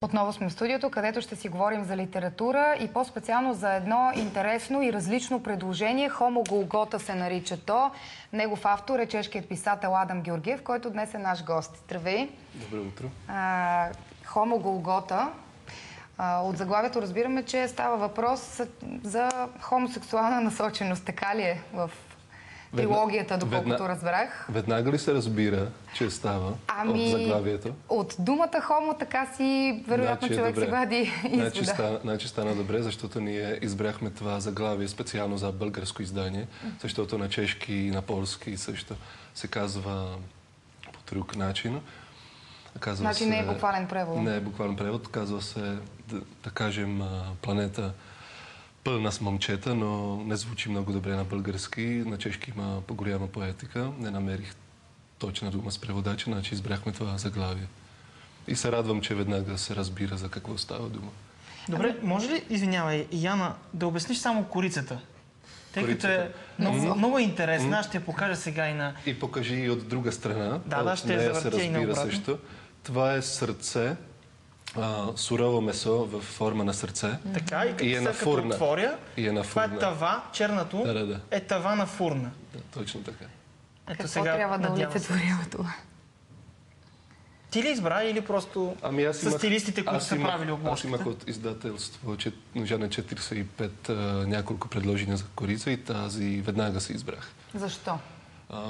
Отново сме в студиото, където ще си говорим за литература и по-специално за едно интересно и различно предложение. Хомо Голгота се нарича то. Негов автор е чешкият писател Адам Георгиев, който днес е наш гост. Здравей! Добро утро! Хомо Голгота. От заглавието разбираме, че става въпрос за хомосексуална насоченост. Така ли е в трилогията, доколкото разбрах? Веднага ли се разбира, че става от заглавието? От думата хомо така си, вероятно, човек си вади извода. Значи стана добре, защото ние избрахме това заглавие специално за българско издание, защото на чешки и на полски също се казва по друг начин. Значи не е буквален превод? Не е буквален превод. Казва се, да кажем, планета пълна с момчета, но не звучи много добре на български. На чешки има по-голяма поетика. Не намерих точна дума с преводача, значи избрахме това заглавие. И се радвам, че веднага се разбира за какво става дума. Добре, може ли, извинявай, Яна, да обясниш само корицата? Тъй като е много интересна, ще я покажа сега и на... И покажи и от друга страна. Да, ще я завъртя и наобратно. Също. Това е сърце, сурово месо в форма на сърце. Така, и като отворя, това е тава, черното е тава на фурна. Да, точно така. Какво трябва да олицетворява това? Ти ли избра или просто с стилистите, които са правили обложката? Аз имах от издателство Жана 45 няколко предложения за корица и тази веднага се избрах. Защо?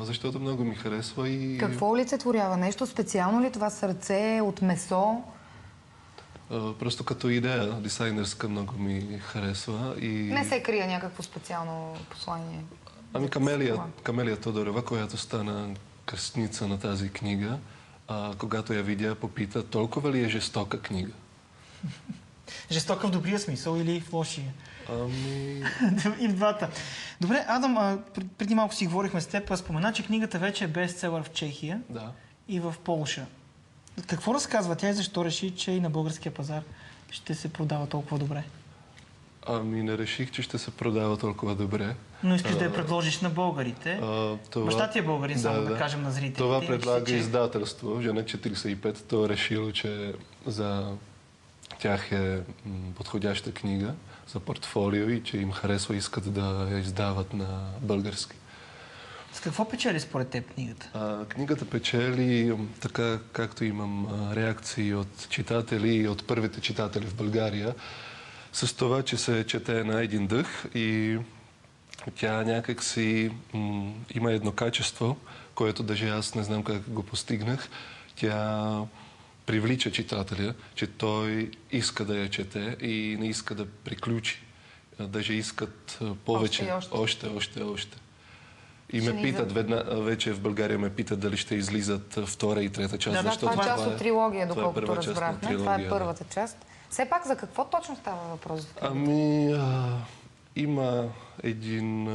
Защото много ми харесва и... Какво олицетворява? Нещо специално ли това сърце от месо? Просто като идея дизайнерска много ми харесва и... Не се крие някакво специално послание? Ами Камелия Тодорова, която стана кръстница на тази книга, когато я видя, попита, толкова ли е жестока книга? Жестока в добрия смисъл или в лошия? Ами... И в двата. Добре, Адам, преди малко си говорихме с теб, спомена, че книгата вече е бестселър в Чехия и в Полша. Какво разказва тя и защо реши, че и на българския пазар ще се продава толкова добре? Ами не реших, че ще се продава толкова добре. Но искаш да я предложиш на българите. Баща ти е българин, само да кажем на зрителите. Това предлага издателство. Жена 45, то е решило, че за тях е подходяща книга за портфолио и че им харесва и искат да я издават на български. С какво печели според теб книгата? Книгата печели, така както имам реакции от читатели и от първите читатели в България, с това, че се чете на един дъх и тя някак си има едно качество, което даже аз не знам как го постигнах. Тя привлича читателя, че той иска да я чете и не иска да приключи. Даже искат повече. Още. И ме питат, вече в България ме питат дали ще излизат втора и трета част. Да, това е част от трилогия, доколкото разбрахме. Това е първата част. Все пак за какво точно става въпрос? Ами, има един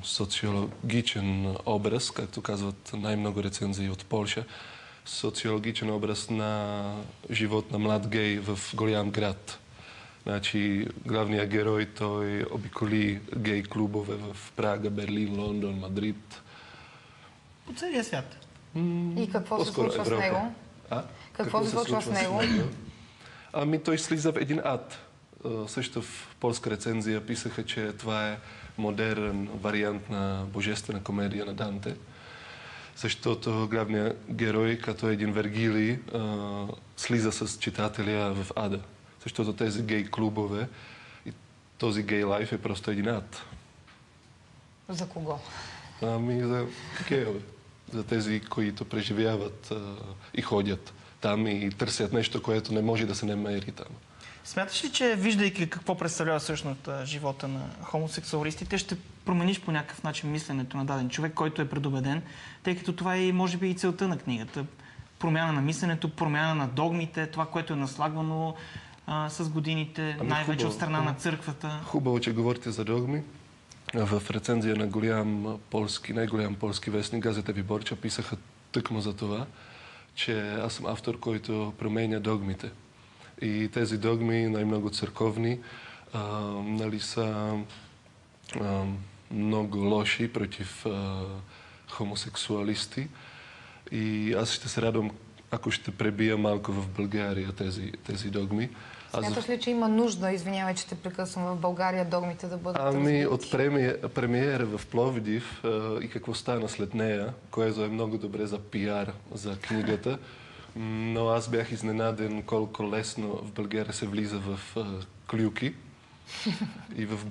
социологичен образ, както казват най-много рецензии от Полша, социологичен образ на живот на млад гей в голям град. Значи, главният герой, той обиколи гей клубове в Прага, Берлин, Лондон, Мадрид. По целия свят. И какво се случва с него? Какво се случва с него? Ами той слиза в един ад. Също в полска рецензия писаха, че това е модерен вариант на божествена комедия на Данте. Защото главният герой, като един Вергилий, слиза с читателя в ада. Защото тези гей клубове и този гей лайф е просто един ад. За кого? Ами за гейове. За тези, които преживяват и ходят там и търсят нещо, което не може да се намери там. Смяташ ли, че виждайки какво представлява всъщност живота на хомосексуалистите, ще промениш по някакъв начин мисленето на даден човек, който е предубеден, тъй като това е, може би, и целта на книгата? Промяна на мисленето, промяна на догмите, това, което е наслагвано с годините, най-вече от страна на църквата. Хубаво, че говорите за догми. В рецензия на най-голям полски вестник Газета Виборча писаха тъкмо за това, че аз съм автор, който променя догмите. И тези догми, най-много църковни, са много лоши против хомосексуалисти. И аз ще се радвам ако ще пребия малко в България тези догми. Смяташ ли, че има нужда, извинявай, че те прекъсвам, в България догмите да бъдат развити? От премиера в Пловдив и какво стана след нея, което е много добре за пиар за книгата, но аз бях изненаден колко лесно в България се влиза в клюки и в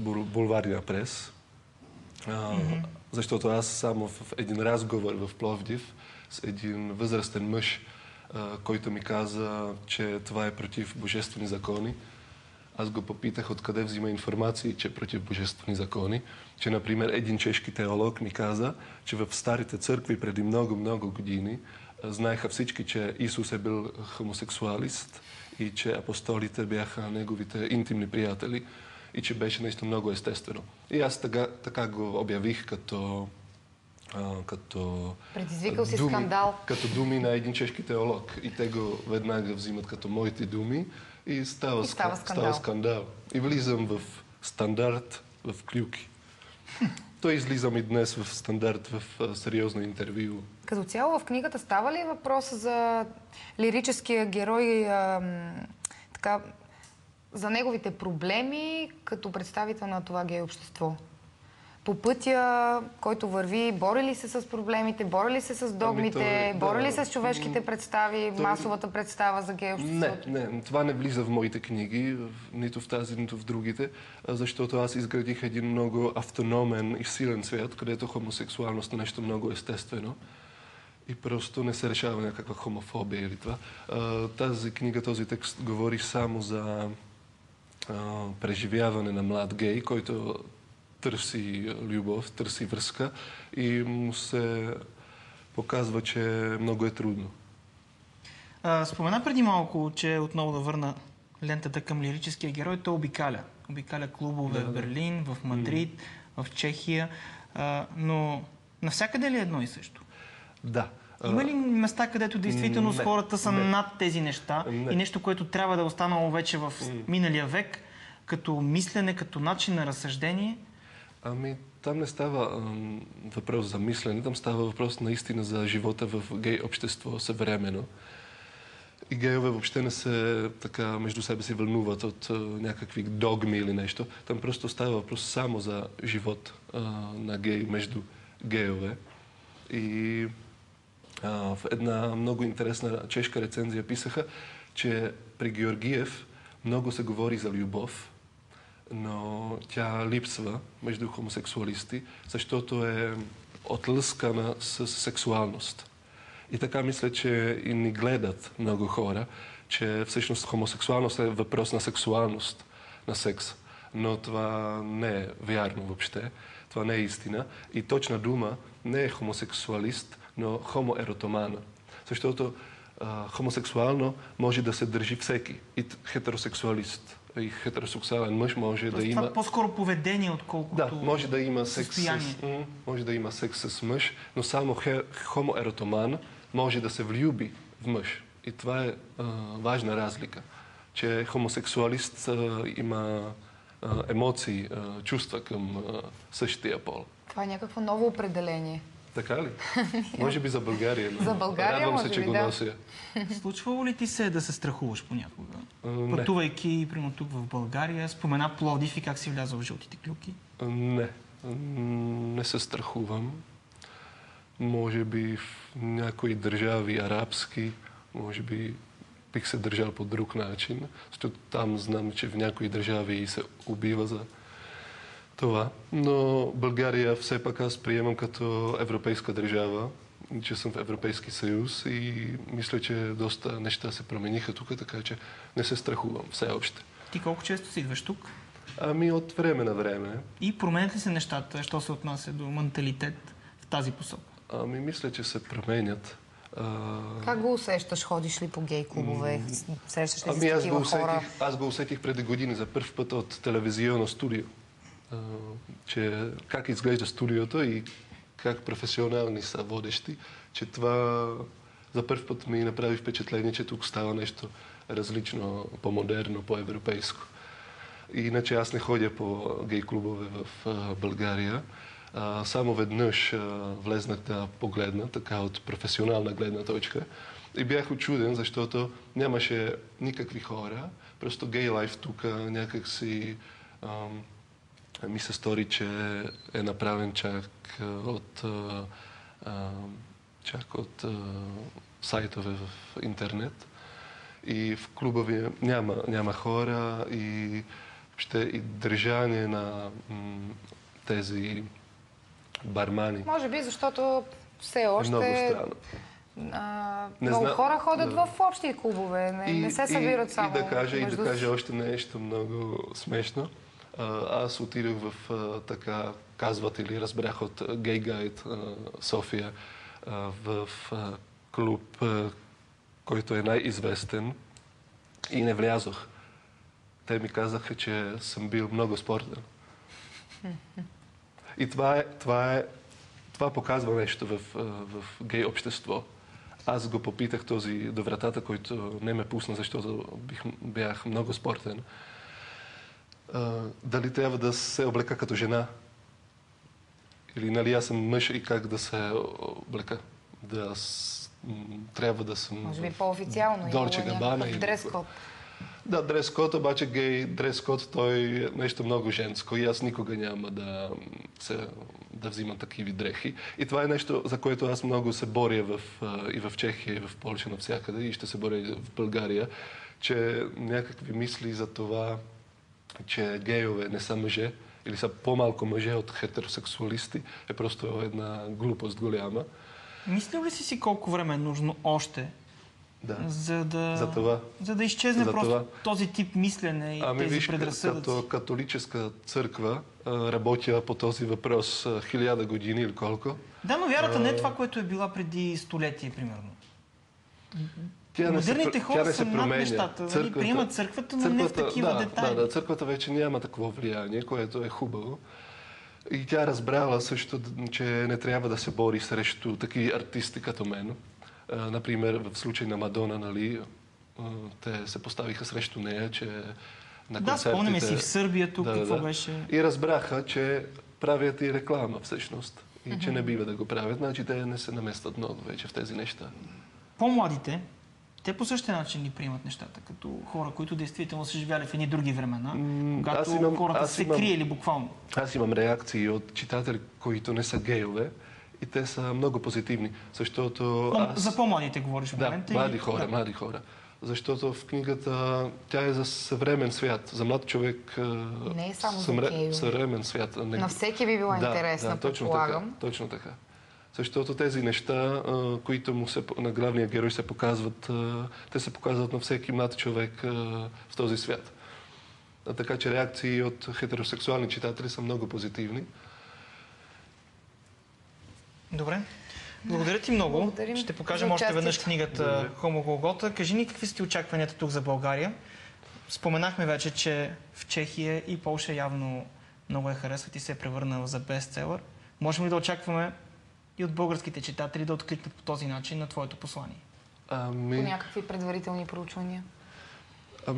булварния прес. Защото аз само в един разговор в Пловдив с един възрастен мъж, който ми каза, че това е против божествени закони. Аз го попитах откъде взима информация, че е против божествени закони. Че, например, един чешки теолог ми каза, че в старите църкви преди много години знаеха всички, че Исус е бил хомосексуалист и че апостолите бяха неговите интимни приятели и че беше нещо много естествено. И аз така го обявих като предизвикал си скандал. Като думи на един чешки теолог. И те го веднага взимат като моите думи и става скандал. И влизам в стандарт, в клюки. Той излизам и днес в стандарт, в сериозно интервю. Като цяло в книгата става ли въпрос за лирическия герой, за неговите проблеми като представител на това гей общество? По пътя, който върви, бори ли се с проблемите, бори ли се с догмите, бори ли се с човешките представи, масовата представа за гей обществото? Не, това не влиза в моите книги, нито в тази, нито в другите, защото аз изградих един много автономен и силен свят, където хомосексуалност е нещо много естествено и просто не се решава някаква хомофобия или това. Тази книга, този текст говори само за преживяване на млад гей, който търси любов, търси връзка и му се показва, че много е трудно. Спомена преди малко, че отново да върна лентата към лирическия герой, той обикаля. Обикаля клубове в Берлин, в Мадрид, в Чехия, но навсякъде ли е едно и също? Да. Има ли места, където действително хората са над тези неща и нещо, което трябва да е останало вече в миналия век, като мислене, като начин на разсъждение? Там не става въпрос за мислене, там става въпрос наистина за живота в гей общество съвременно. И гейове въобще не се така между себе си вълнуват от някакви догми или нещо. Там просто става въпрос само за живот на гей между гейове. И в една много интересна чешка рецензия писаха, че при Георгиев много се говори за любов, но тя липсва между хомосексуалисти, защото е отлъскана с сексуалност. И така мисля, че и ни гледат много хора, че всъщност хомосексуалност е въпрос на сексуалност, на секс. Но това не е вярно въобще. Това не е истина. И точна дума не е хомосексуалист, но хомоеротоман. Защото хомосексуално може да се държи всеки. И хетеросексуалист. И хетеросексуален мъж може да има... Това по-скоро поведение, отколкото... Да, може да има може да има секс с мъж, но само хомоеротоман може да се влюби в мъж. И това е важна разлика. Че хомосексуалист има емоции, чувства към същия пол. Това е някакво ново определение. Така ли? Може би за България. За България, радвам може се, че би, го да. Нося. Случвало ли ти се да се страхуваш понякога? Пътувайки, примерно тук в България, спомена Пловдив и как си влязъл в жълтите клюки? Не се страхувам. Може би в някои държави арабски, може би бих се държал по друг начин, защото там знам, че в някои държави се убива за това. Но България все пак аз приемам като европейска държава, че съм в Европейски съюз и мисля, че доста неща се промениха тук, така че не се страхувам все още. Ти колко често си идваш тук? От време на време. И променят ли се нещата, що се отнася до менталитет в тази посока? Мисля, че се променят. Как го усещаш? Ходиш ли по гей клубове? Срещаш ли с такива хора? Аз го усетих преди години за първ път от телевизионно студио. Че как изглежда студиото и как професионални са водещи, че това за първ път ми направи впечатление, че тук става нещо различно, по-модерно, по-европейско. Иначе аз не ходя по гей клубове в България. Само веднъж влезнах да погледна, така от професионална гледна точка. И бях учуден, защото нямаше никакви хора. Просто гей лайф тук някак си ми се стори, че е направен чак от сайтове в интернет. И в клубове няма хора и държание на тези бармани. Може би, защото все още много странно. Много хора ходят в общи клубове, не се събират само. И да кажа още нещо много смешно. Аз отидох в така казват или разбрах от Gay Guide София в клуб, който е най-известен и не влязох. Те ми казаха, че съм бил много спортен. И това показва нещо в гей общество. Аз го попитах този до вратата, който не ме пусна, защото бях много спортен. Дали трябва да се облека като жена? Или нали аз съм мъж и как да се облека? Трябва да съм... Може би по-официално. Долче Габана. Дрес-код. Да, дрес-код, обаче гей дрес-код, той е нещо много женско и аз никога няма да взимам такива дрехи. И това е нещо, за което аз много се боря и в Чехия, и в Полша, навсякъде, и ще се боря и в България, че някакви мисли за това, че гейове не са мъже, или са по-малко мъже от хетеросексуалисти, е просто една глупост голяма. Мислил ли си колко време е нужно още, за да изчезне този тип мислене и тези предразсъдъци? Като католическа църква работя по този въпрос 1000 години или колко. Да, но вярата не е това, което е била преди столетие, примерно. Модерните хора са над нещата. Приемат църквата, но не в такива детайли. Да, църквата вече няма такова влияние, което е хубаво. И тя разбрала също, че не трябва да се бори срещу такива артисти като мен. Например, в случай на Мадона, нали, те се поставиха срещу нея, че на концертите... Да, спомняме си в Сърбия тук, какво беше... И разбраха, че правят и реклама всъщност. И че не бива да го правят. Значи те не се наместват много вече в тези неща. По-младите, те по същия начин ни приемат нещата, като хора, които действително са живяли в едни други времена, когато хората се криели буквално. Аз имам реакции от читатели, които не са гейове, и те са много позитивни, защото За по-младите говориш в момента? Да, млади хора. Защото в книгата тя е за съвремен свят, за млад човек. Не е само за гейове. Съвремен свят. На всеки би била интересна, предполагам. Точно така. Защото тези неща, които на главния герой се показват, те се показват на всеки млад човек в този свят. Така че реакции от хетеросексуални читатели са много позитивни. Добре. Благодаря ти много. Благодарим. Ще покажем още веднъж книгата Хомо Голгота. Кажи ни какви са ти очакванията тук за България. Споменахме вече, че в Чехия и Полша явно много я харесват и се е превърнала за бестселър. Можем ли да очакваме и от българските читатели да откликнат по този начин на твоето послание? По някакви предварителни проучвания?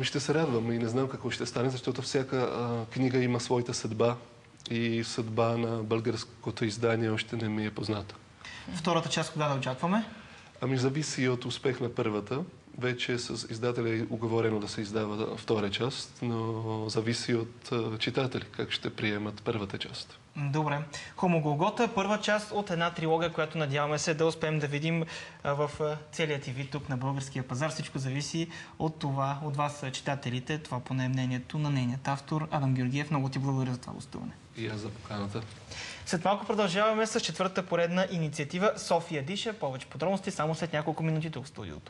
Ще се радвам и не знам какво ще стане, защото всяка книга има своята съдба и съдба на българското издание още не ми е позната. Втората част кога да очакваме? Зависи от успех на първата. Вече с издателя е уговорено да се издава втора част, но зависи от читатели как ще приемат първата част. Добре. Хомо Голгота, първа част от една трилогия, която надяваме се да успеем да видим в целия ти вид тук на българския пазар. Всичко зависи от това, от вас, читателите. Това поне е мнението на нейният автор Адам Георгиев. Много ти благодаря за това гостуване. И аз за поканата. След малко продължаваме с четвъртата поредна инициатива София диша. Повече подробности само след няколко минути тук в студиото.